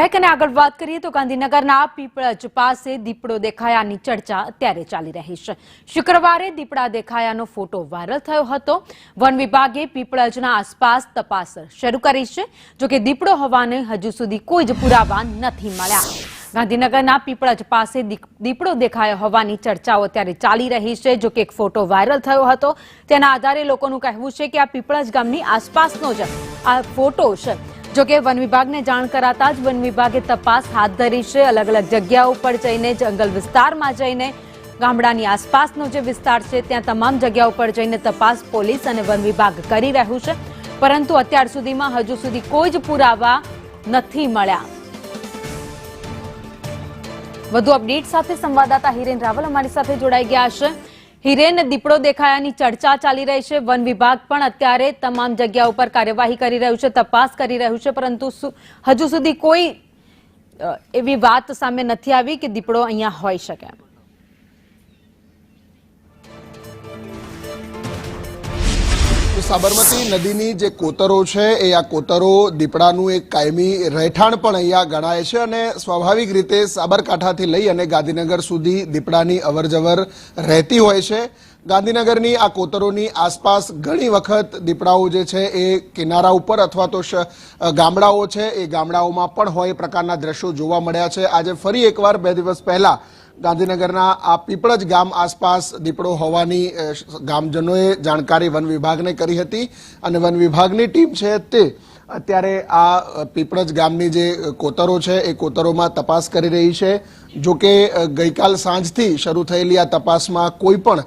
Back અને આગળ વાત કરીએ તો ગાંધીનગરના પીપળજ પાસે દીપડો દેખાયાની ચર્ચા અત્યારે ચાલી રહી છે। શુક્રવારે દીપડા દેખાયાનો ફોટો વાયરલ થયો હતો। વન વિભાગે પીપળજના આસપાસ તપાસ શરૂ કરી છે। જો કે દીપડો હોવાને હજુ સુધી કોઈ જ પુરાવા નથી મળ્યા। ગાંધીનગરના પીપળજ પાસે દીપડો દેખાયો હોવાની ચર્ચાઓ અત્યારે ચાલી રહી છે। જો કે એક ફોટો વાયરલ થયો હતો, તેના આધારે લોકોનું કહેવું છે કે આ પીપળજ ગામની આસપાસનો જ આ ફોટો છે। જો કે વન વિભાગને જાણ કરાતા જ વન વિભાગે તપાસ હાથ ધરી છે। અલગ અલગ જગ્યાઓ પર જઈને, જંગલ વિસ્તારમાં જઈને, ગામડાની આસપાસનો જે વિસ્તાર છે ત્યાં તમામ જગ્યાઓ પર જઈને તપાસ પોલીસ અને વન વિભાગ કરી રહ્યું છે, પરંતુ અત્યાર સુધીમાં હજુ સુધી કોઈ જ પુરાવા નથી મળ્યા। વધુ અપડેટ સાથે સંવાદદાતા હિરેન રાવલ અમારી સાથે જોડાઈ ગયા છે। હિરેન, દીપડો દેખાયાની ચર્ચા ચાલી રહી છે। વન વિભાગ પણ અત્યારે તમામ જગ્યા ઉપર કાર્યવાહી કરી રહ્યું છે, તપાસ કરી રહ્યું છે, પરંતુ હજુ સુધી કોઈ એવી વાત સામે નથી આવી કે દીપડો અહીંયા હોઈ શકે। સાબરમતી નદીની જે કોતરો છે એ આ કોતરો દીપડાનું એક કાયમી રહેઠાણ પણ અહીંયા ગણાય છે અને સ્વાભાવિક રીતે સાબરકાંઠાથી લઈ અને ગાંધીનગર સુધી દીપડાની અવરજવર રહેતી હોય છે। ગાંધીનગરની આ કોતરોની આસપાસ ઘણી વખત દીપડાઓ જે છે એ કિનારા ઉપર અથવા તો ગામડાઓ છે એ ગામડાઓમાં પણ હોય એ પ્રકારના દ્રશ્યો જોવા મળ્યા છે। આજે ફરી એકવાર 2 દિવસ પહેલા ગાંધીનગરના આ પીપળજ ગામ આસપાસ દીપડો હોવાની ગામજનોએ જાણકારી વન વિભાગને કરી હતી અને વન વિભાગની ટીમ છે તે અત્યારે આ પીપળજ ગામની જે કોતરો છે એ કોતરોમાં તપાસ કરી રહી છે। જો કે ગઈકાલ સાંજથી શરૂ થયેલી આ તપાસમાં કોઈ પણ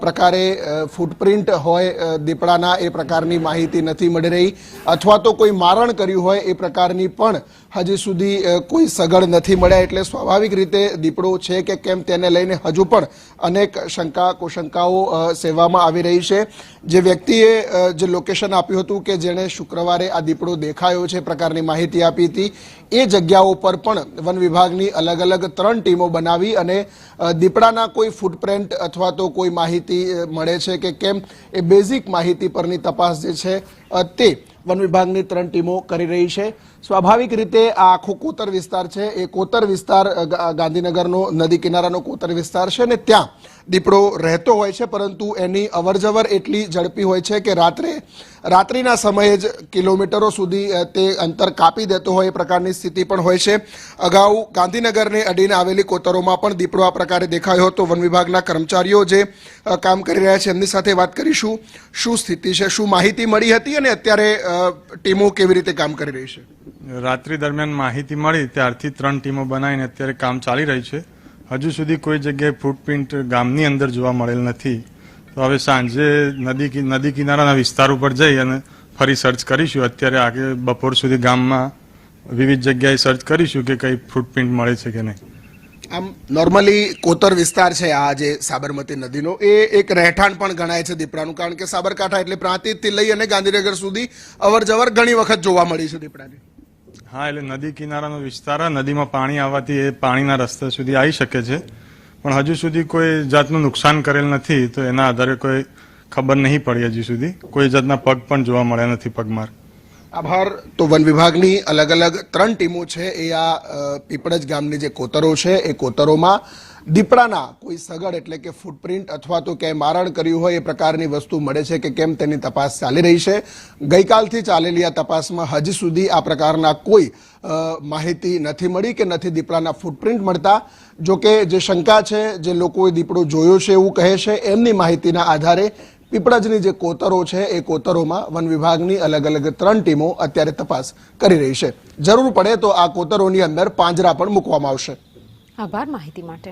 પ્રકારે ફૂટપ્રિન્ટ હોય દીપડાના એ પ્રકારની માહિતી નથી મળી રહી, અથવા તો કોઈ મારણ કર્યું હોય એ પ્રકારની પણ હજી સુધી કોઈ સગડ નથી મળ્યા। એટલે સ્વાભાવિક રીતે દીપડો છે કે કેમ તેને લઈને હજુ પણ અનેક શંકા કુશંકાઓ સેવામાં આવી રહી છે। જે વ્યક્તિએ જે લોકેશન આપ્યું હતું કે જેણે શુક્રવારે આ દીપડો દેખાયો છે પ્રકારની માહિતી આપી હતી, એ જગ્યાઓ પર પણ વન વિભાગની અલગ અલગ 3 ટીમો બનાવી અને દીપડાના કોઈ ફૂટપ્રિન્ટ અથવા તો કોઈ માહિતી મળે છે કે કેમ એ બેઝિક માહિતી પરની તપાસ જે છે તે વન વિભાગની 3 ટીમો કરી રહી છે। સ્વાભાવિક રીતે આ આખો કોતર વિસ્તાર છે એ કોતર વિસ્તાર ગાંધીનગરનો નદી કિનારાનો કોતર વિસ્તાર છે ને ત્યાં દીપડો રહેતો હોય છે, પરંતુ એની અવરજવર એટલી ઝડપી હોય છે કે રાત્રિના સમયે જ કિલોમીટરો સુધી તે અંતર કાપી દેતો હોય એ પ્રકારની સ્થિતિ પણ હોય છે। અગાઉ ગાંધીનગરને અડીને આવેલી કોતરોમાં પણ દીપડો આ પ્રકારે દેખાયો હતો। વન વિભાગના કર્મચારીઓ જે કામ કરી રહ્યા છે એમની સાથે વાત કરીશું। શું સ્થિતિ છે, શું માહિતી મળી હતી અને અત્યારે ટીમો કેવી રીતે કામ કરી રહી છે? રાત્રિ દરમિયાન માહિતી મળી ત્યારથી 3 ટીમો બનાવીને અત્યારે કામ ચાલી રહી છે। હજુ સુધી કોઈ જગ્યાએ ફૂટપ્રિન્ટ ગામની અંદર જોવા મળેલ નથી, તો હવે સાંજે નદી કિનારાના વિસ્તાર ઉપર જઈ અને ફરી સર્ચ કરીશું। અત્યારે આગળ બપોર સુધી ગામમાં વિવિધ જગ્યાએ સર્ચ કરીશું કે કઈ ફૂટપ્રિન્ટ મળે છે કે નહીં। આમ નોર્મલી કોતર વિસ્તાર છે આ જે સાબરમતી નદીનો એ એક રહેઠાણ પણ ગણાય છે દીપડાનું, કારણ કે સાબરકાંઠા એટલે પ્રાંતિજથી લઈ અને ગાંધીનગર સુધી અવરજવર ઘણી વખત જોવા મળી છે દીપડાની। હા, એટલે નદી કિનારાનો વિસ્તાર, નદીમાં પાણી આવવાથી એ પાણીના રસ્તા સુધી આવી શકે છે, પણ હજુ સુધી કોઈ જાતનું નુકસાન કરેલ નથી, તો એના આધારે કોઈ ખબર નહીં પડી। હજુ સુધી કોઈ જાતના પગ પણ જોવા મળ્યા નથી, પગમાર। આભાર। તો વન વિભાગની અલગ અલગ 3 ટીમો છે એ આ પીપળજ ગામની જે કોતરો છે એ કોતરોમાં દીપડાના કોઈ સગડ એટલે કે ફૂટપ્રિન્ટ અથવા તો ક્યાંય મારણ કર્યું હોય એ પ્રકારની વસ્તુ મળે છે કે કેમ તેની તપાસ ચાલી રહી છે। ગઈકાલથી ચાલેલી આ તપાસમાં હજી સુધી આ પ્રકારના કોઈ માહિતી નથી મળી કે નથી દીપડાના ફૂટપ્રિન્ટ મળતા। જો કે જે શંકા છે, જે લોકોએ દીપડો જોયો છે એવું કહે છે, એમની માહિતીના આધારે પીપળજની જે કોતરો છે એ કોતરોમાં વન વિભાગની અલગ અલગ 3 ટીમો અત્યારે તપાસ કરી રહી છે। જરૂર પડે તો આ કોતરોની અંદર પાંજરા પણ મૂકવામાં આવશે। આભાર માહિતી માટે।